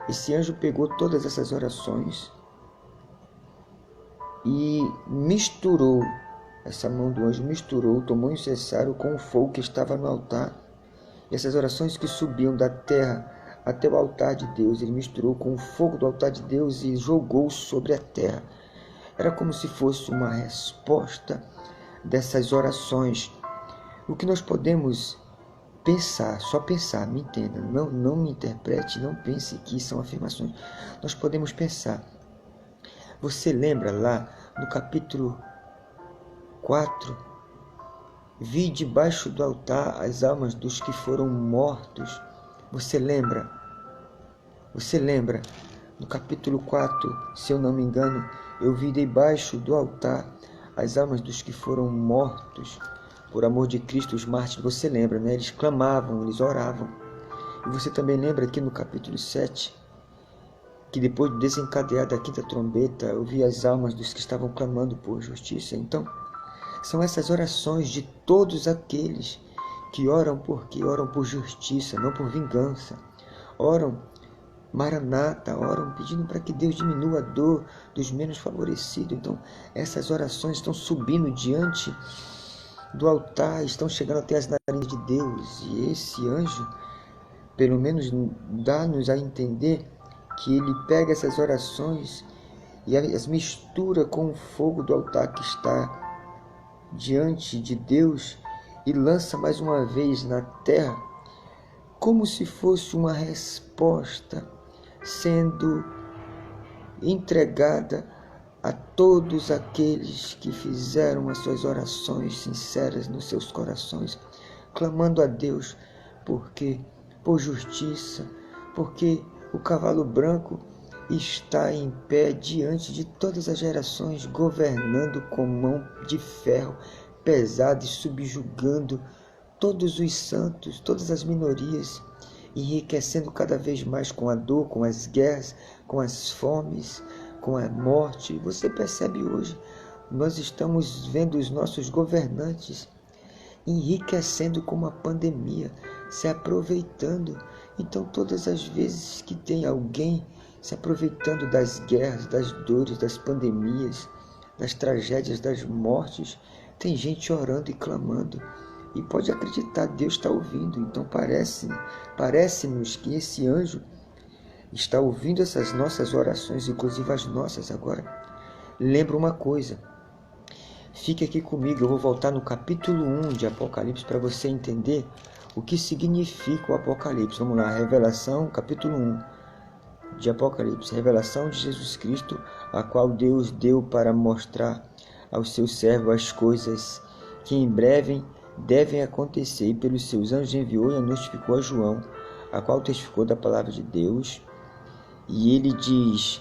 Esse anjo pegou todas essas orações e misturou, essa mão do anjo misturou, tomou o incensário com o fogo que estava no altar. E essas orações que subiam da terra até o altar de Deus, ele misturou com o fogo do altar de Deus e jogou sobre a terra. Era como se fosse uma resposta dessas orações. O que nós podemos pensar, só pensar, me entenda, não me interprete, não pense que são afirmações. Nós podemos pensar. Você lembra lá no capítulo 4? Vi debaixo do altar as almas dos que foram mortos. Você lembra? No capítulo 4, se eu não me engano, eu vi debaixo do altar as almas dos que foram mortos por amor de Cristo, os mártires. Você lembra, né? Eles clamavam, eles oravam. E você também lembra aqui no capítulo 7, que depois de desencadeada a quinta trombeta, eu vi as almas dos que estavam clamando por justiça. Então, são essas orações de todos aqueles que oram por justiça, não por vingança. Oram Maranata, oram pedindo para que Deus diminua a dor dos menos favorecidos. Então, essas orações estão subindo diante do altar, estão chegando até as narinas de Deus. E esse anjo, pelo menos, dá-nos a entender que ele pega essas orações e as mistura com o fogo do altar que está diante de Deus e lança mais uma vez na terra, como se fosse uma resposta sendo entregada a todos aqueles que fizeram as suas orações sinceras nos seus corações, clamando a Deus por justiça, porque o cavalo branco está em pé diante de todas as gerações, governando com mão de ferro pesada e subjugando todos os santos, todas as minorias, enriquecendo cada vez mais com a dor, com as guerras, com as fomes, com a morte. Você percebe hoje, nós estamos vendo os nossos governantes enriquecendo com uma pandemia, se aproveitando. Então, todas as vezes que tem alguém se aproveitando das guerras, das dores, das pandemias, das tragédias, das mortes, tem gente orando e clamando. E pode acreditar, Deus está ouvindo. Então parece-nos que esse anjo está ouvindo essas nossas orações, inclusive as nossas agora, lembra uma coisa. Fique aqui comigo, eu vou voltar no capítulo 1 de Apocalipse para você entender o que significa o Apocalipse. Vamos lá, Revelação, capítulo 1 de Apocalipse. Revelação de Jesus Cristo, a qual Deus deu para mostrar aos seus servos as coisas que em breve devem acontecer, e pelos seus anjos enviou e notificou a João, a qual testificou da palavra de Deus. E ele diz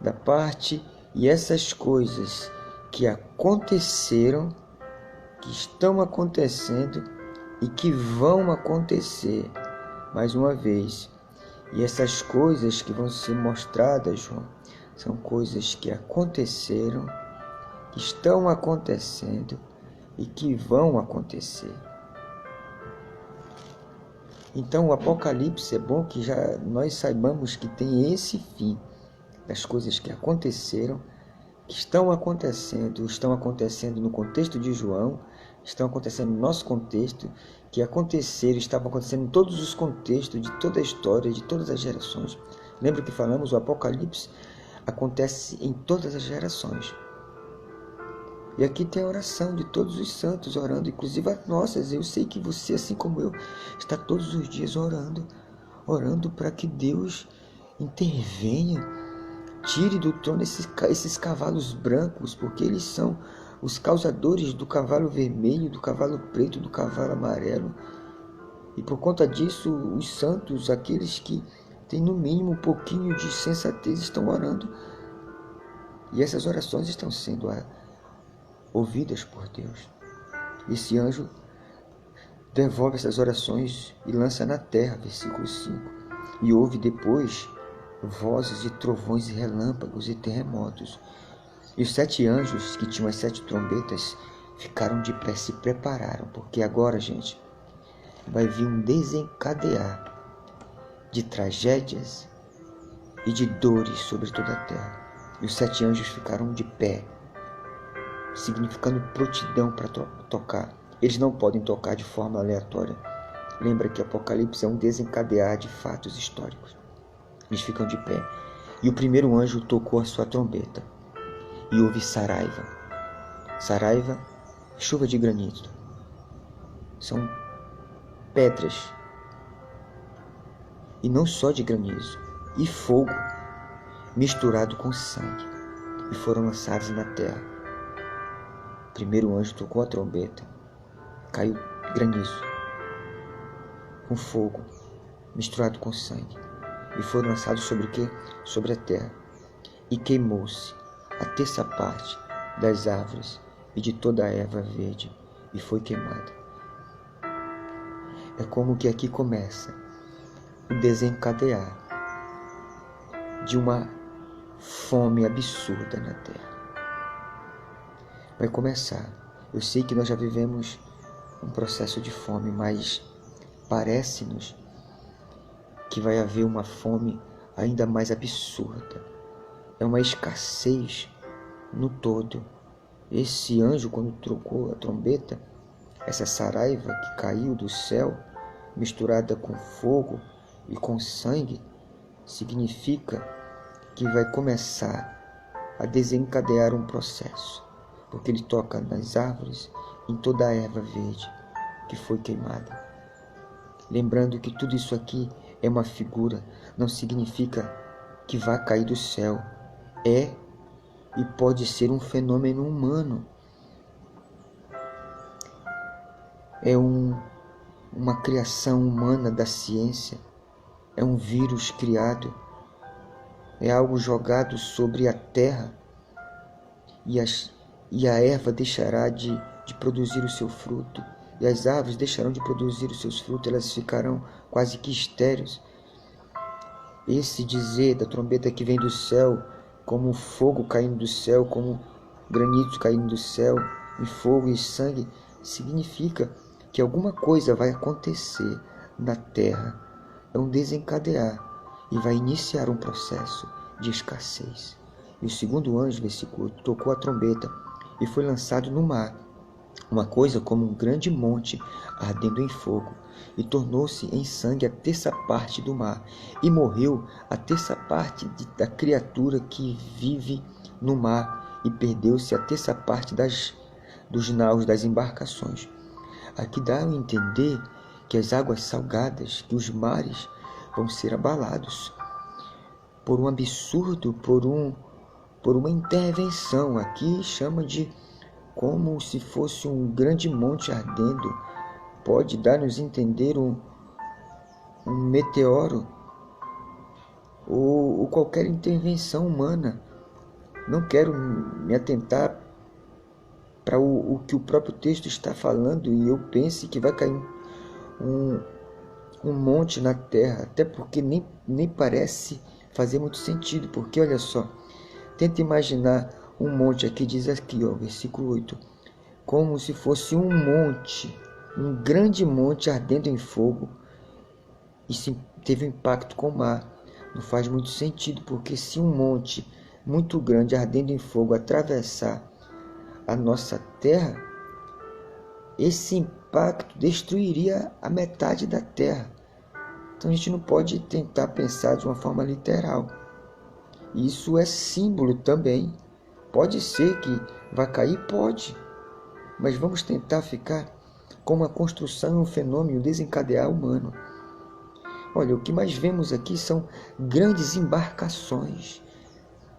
da parte, e essas coisas que aconteceram, que estão acontecendo e que vão acontecer mais uma vez. E essas coisas que vão ser mostradas, João, são coisas que aconteceram, que estão acontecendo e que vão acontecer. Então o Apocalipse é bom que já nós saibamos que tem esse fim das coisas que aconteceram, que estão acontecendo no contexto de João, estão acontecendo no nosso contexto, que aconteceram, estavam acontecendo em todos os contextos, de toda a história, de todas as gerações. Lembra que falamos, o Apocalipse acontece em todas as gerações. E aqui tem a oração de todos os santos orando, inclusive as nossas. Eu sei que você, assim como eu, está todos os dias orando para que Deus intervenha, tire do trono esses cavalos brancos, porque eles são os causadores do cavalo vermelho, do cavalo preto, do cavalo amarelo. E por conta disso, os santos, aqueles que têm no mínimo um pouquinho de sensatez, estão orando. E essas orações estão sendo ouvidas por Deus. Esse anjo devolve essas orações e lança na terra, versículo 5. E houve depois vozes e trovões e relâmpagos e terremotos. E os 7 anjos que tinham as 7 trombetas ficaram de pé, se prepararam, porque agora, gente, vai vir um desencadear de tragédias e de dores sobre toda a terra. E os 7 anjos ficaram de pé, significando prontidão para tocar. Eles não podem tocar de forma aleatória. Lembra que Apocalipse é um desencadear de fatos históricos. Eles ficam de pé. E o primeiro anjo tocou a sua trombeta. E houve saraiva. Saraiva, chuva de granizo. São pedras. E não só de granizo. E fogo misturado com sangue. E foram lançados na terra. O primeiro anjo tocou a trombeta. Caiu granizo. Com fogo misturado com sangue. E foram lançados sobre o quê? Sobre a terra. E queimou-se a terça parte das árvores e de toda a erva verde, e foi queimada. É como que aqui começa o desencadear de uma fome absurda na terra. Vai começar. Eu sei que nós já vivemos um processo de fome, mas parece-nos que vai haver uma fome ainda mais absurda. É uma escassez no todo. Esse anjo, quando trocou a trombeta, essa saraiva que caiu do céu, misturada com fogo e com sangue, significa que vai começar a desencadear um processo, porque ele toca nas árvores, em toda a erva verde que foi queimada. Lembrando que tudo isso aqui é uma figura, não significa que vai cair do céu. É e pode ser um fenômeno humano. É uma criação humana da ciência. É um vírus criado. É algo jogado sobre a terra. E a erva deixará de produzir o seu fruto. E as árvores deixarão de produzir os seus frutos. Elas ficarão quase que estéreis. Esse dizer da trombeta que vem do céu, como fogo caindo do céu, como granizo caindo do céu, e fogo e sangue, significa que alguma coisa vai acontecer na terra. É um desencadear e vai iniciar um processo de escassez. E o segundo anjo, versículo 8, tocou a trombeta e foi lançado no mar. uma coisa como um grande monte ardendo em fogo, e tornou-se em sangue a terça parte do mar, e morreu a terça parte da criatura que vive no mar, e perdeu-se a terça parte dos naus das embarcações. Aqui dá a entender que as águas salgadas, que os mares vão ser abalados por um absurdo, por uma intervenção. Aqui chama de como se fosse um grande monte ardendo. Pode dar-nos a entender um meteoro ou qualquer intervenção humana. Não quero me atentar para o que o próprio texto está falando e eu pense que vai cair um monte na terra, até porque nem parece fazer muito sentido, porque olha só, tenta imaginar um monte, aqui diz aqui, ó, versículo 8, como se fosse um monte, um grande monte ardendo em fogo, e teve um impacto com o mar. Não faz muito sentido, porque se um monte muito grande ardendo em fogo atravessar a nossa terra, esse impacto destruiria a metade da terra. Então a gente não pode tentar pensar de uma forma literal. Isso é símbolo também. Pode ser que vai cair? Pode. Mas vamos tentar ficar com uma construção, um fenômeno desencadear humano. Olha, o que mais vemos aqui são grandes embarcações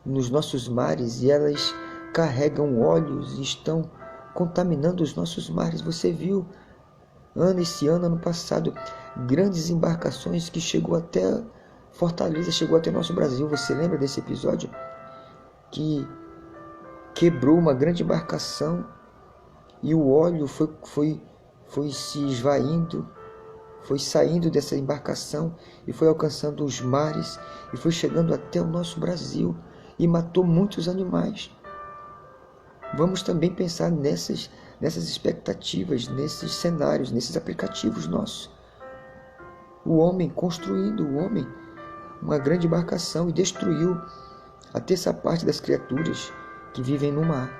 nos nossos mares e elas carregam óleos e estão contaminando os nossos mares. Você viu ano passado, grandes embarcações que chegou até Fortaleza, chegou até nosso Brasil. Você lembra desse episódio? Que quebrou uma grande embarcação e o óleo foi se esvaindo, foi saindo dessa embarcação e foi alcançando os mares e foi chegando até o nosso Brasil e matou muitos animais. Vamos também pensar nessas expectativas, nesses cenários, nesses aplicativos nossos. O homem construindo, uma grande embarcação e destruiu a terça parte das criaturas que vivem no mar.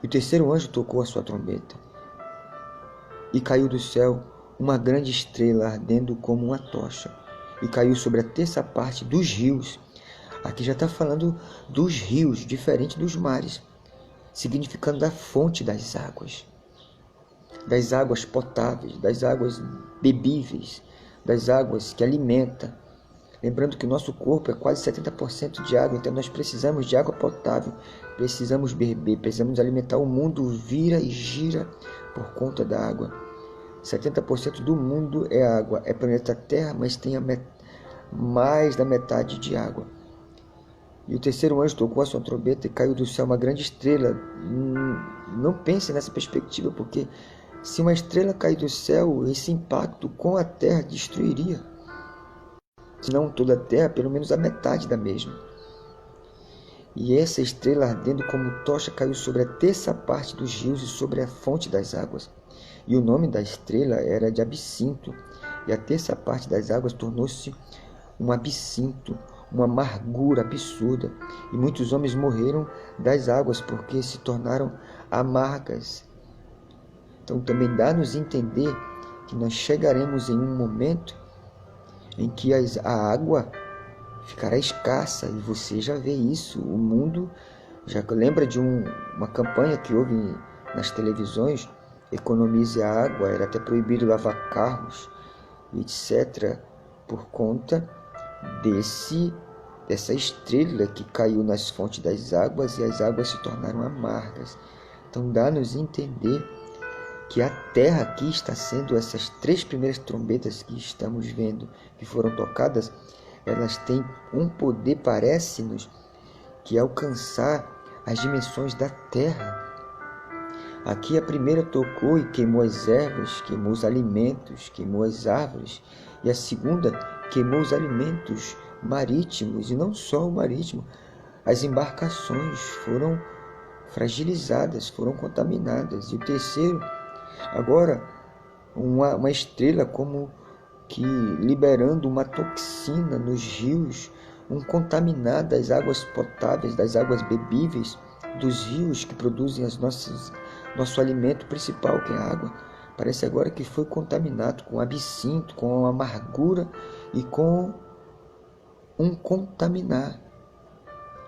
E o terceiro anjo tocou a sua trombeta e caiu do céu uma grande estrela ardendo como uma tocha e caiu sobre a terça parte dos rios. Aqui já está falando dos rios, diferente dos mares, significando da fonte das águas potáveis, das águas bebíveis, das águas que alimentam. Lembrando que o nosso corpo é quase 70% de água, então nós precisamos de água potável, precisamos beber, precisamos alimentar. O mundo vira e gira por conta da água. 70% do mundo é água, é planeta Terra, mas tem mais da metade de água. E o terceiro anjo tocou a sua trombeta e caiu do céu uma grande estrela. Não pense nessa perspectiva, porque se uma estrela cair do céu, esse impacto com a terra destruiria. Se não toda a terra, pelo menos a metade da mesma. E essa estrela ardendo como tocha caiu sobre a terça parte dos rios e sobre a fonte das águas. E o nome da estrela era de absinto. E a terça parte das águas tornou-se um absinto, uma amargura absurda. E muitos homens morreram das águas porque se tornaram amargas. Então também dá-nos entender que nós chegaremos em um momento em que a água ficará escassa, e você já vê isso. O mundo já lembra de uma campanha que houve nas televisões, economize a água, era até proibido lavar carros, etc., por conta dessa estrela que caiu nas fontes das águas e as águas se tornaram amargas. Então dá-nos entender que a terra aqui está sendo, essas 3 primeiras trombetas que estamos vendo, que foram tocadas, elas têm um poder, parece-nos, que alcançar as dimensões da terra. Aqui a primeira tocou e queimou as ervas, queimou os alimentos, queimou as árvores, e a segunda queimou os alimentos marítimos, e não só o marítimo, as embarcações foram fragilizadas, foram contaminadas. E o terceiro, agora, uma estrela como que liberando uma toxina nos rios, contaminar das águas potáveis, das águas bebíveis, dos rios que produzem Nosso alimento principal, que é a água, parece agora que foi contaminado com absinto, com amargura e com um contaminar.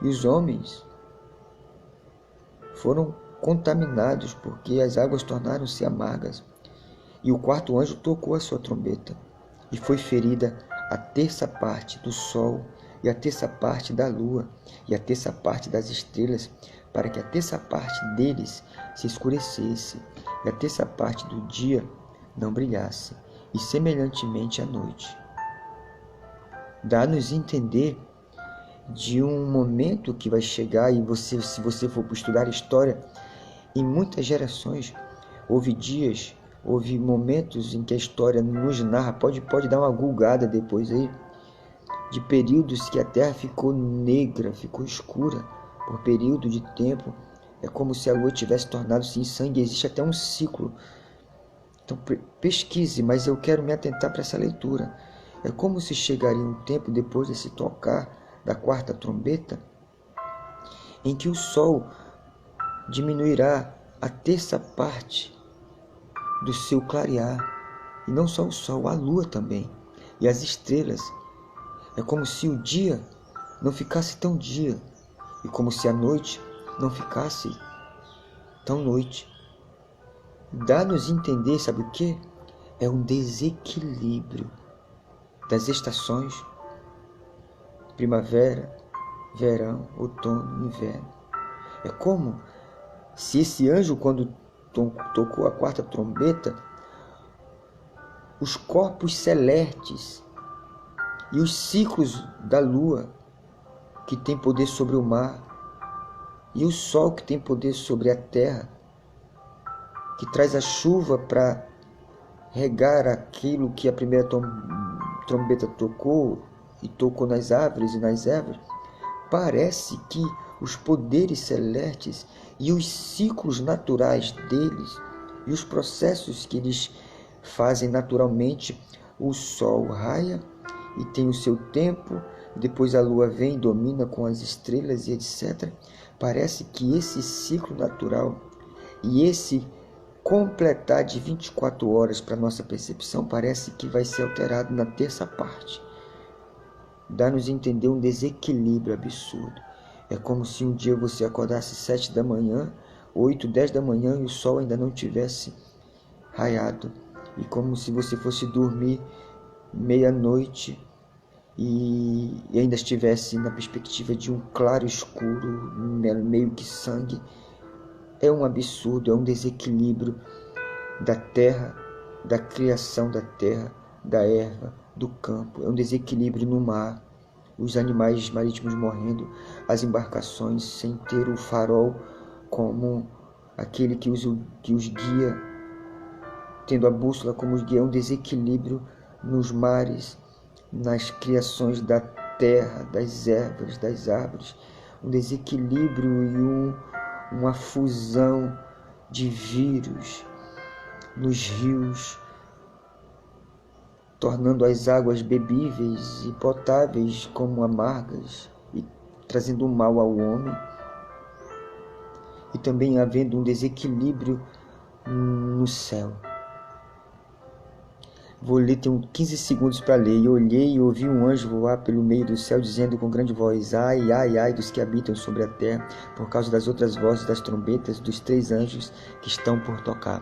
E os homens foram contaminados porque as águas tornaram-se amargas. E o quarto anjo tocou a sua trombeta, e foi ferida a terça parte do sol, e a terça parte da lua, e a terça parte das estrelas, para que a terça parte deles se escurecesse, e a terça parte do dia não brilhasse, e semelhantemente à noite. Dá-nos entender de um momento que vai chegar, e se você for estudar história, em muitas gerações houve momentos em que a história nos narra, pode dar uma gulgada depois aí, de períodos que a terra ficou negra, ficou escura por período de tempo. É como se a lua tivesse tornado-se em sangue. Existe até um ciclo. Então pesquise, mas eu quero me atentar para essa leitura. É como se chegaria um tempo depois desse tocar da quarta trombeta, em que o sol diminuirá a terça parte do seu clarear, e não só o sol, a lua também, e as estrelas. É como se o dia não ficasse tão dia, e como se a noite não ficasse tão noite. Dá-nos entender, sabe o que? É um desequilíbrio das estações: primavera, verão, outono, inverno. É como se esse anjo, quando tocou a quarta trombeta, os corpos celestes e os ciclos da lua, que tem poder sobre o mar, e o sol, que tem poder sobre a terra, que traz a chuva para regar aquilo que a primeira trombeta tocou, e tocou nas árvores e nas ervas. Parece que os poderes celestes e os ciclos naturais deles e os processos que eles fazem naturalmente, o sol raia e tem o seu tempo, depois a lua vem e domina com as estrelas e etc. Parece que esse ciclo natural e esse completar de 24 horas para nossa percepção parece que vai ser alterado na terça parte. Dá-nos a entender um desequilíbrio absurdo. É como se um dia você acordasse 7 da manhã, 8, 10 da manhã e o sol ainda não tivesse raiado. E como se você fosse dormir meia-noite e ainda estivesse na perspectiva de um claro escuro, meio que sangue. É um absurdo, é um desequilíbrio da terra, da criação da terra, da erva, do campo. É um desequilíbrio no mar, os animais marítimos morrendo, as embarcações sem ter o farol como aquele que os guia, tendo a bússola como os guia. É um desequilíbrio nos mares, nas criações da terra, das ervas, das árvores. Um desequilíbrio e uma fusão de vírus nos rios, tornando as águas bebíveis e potáveis como amargas e trazendo mal ao homem. E também havendo um desequilíbrio no céu. Vou ler, tenho 15 segundos para ler. E olhei e ouvi um anjo voar pelo meio do céu, dizendo com grande voz: ai, ai, ai dos que habitam sobre a terra, por causa das outras vozes das trombetas dos 3 anjos que estão por tocar.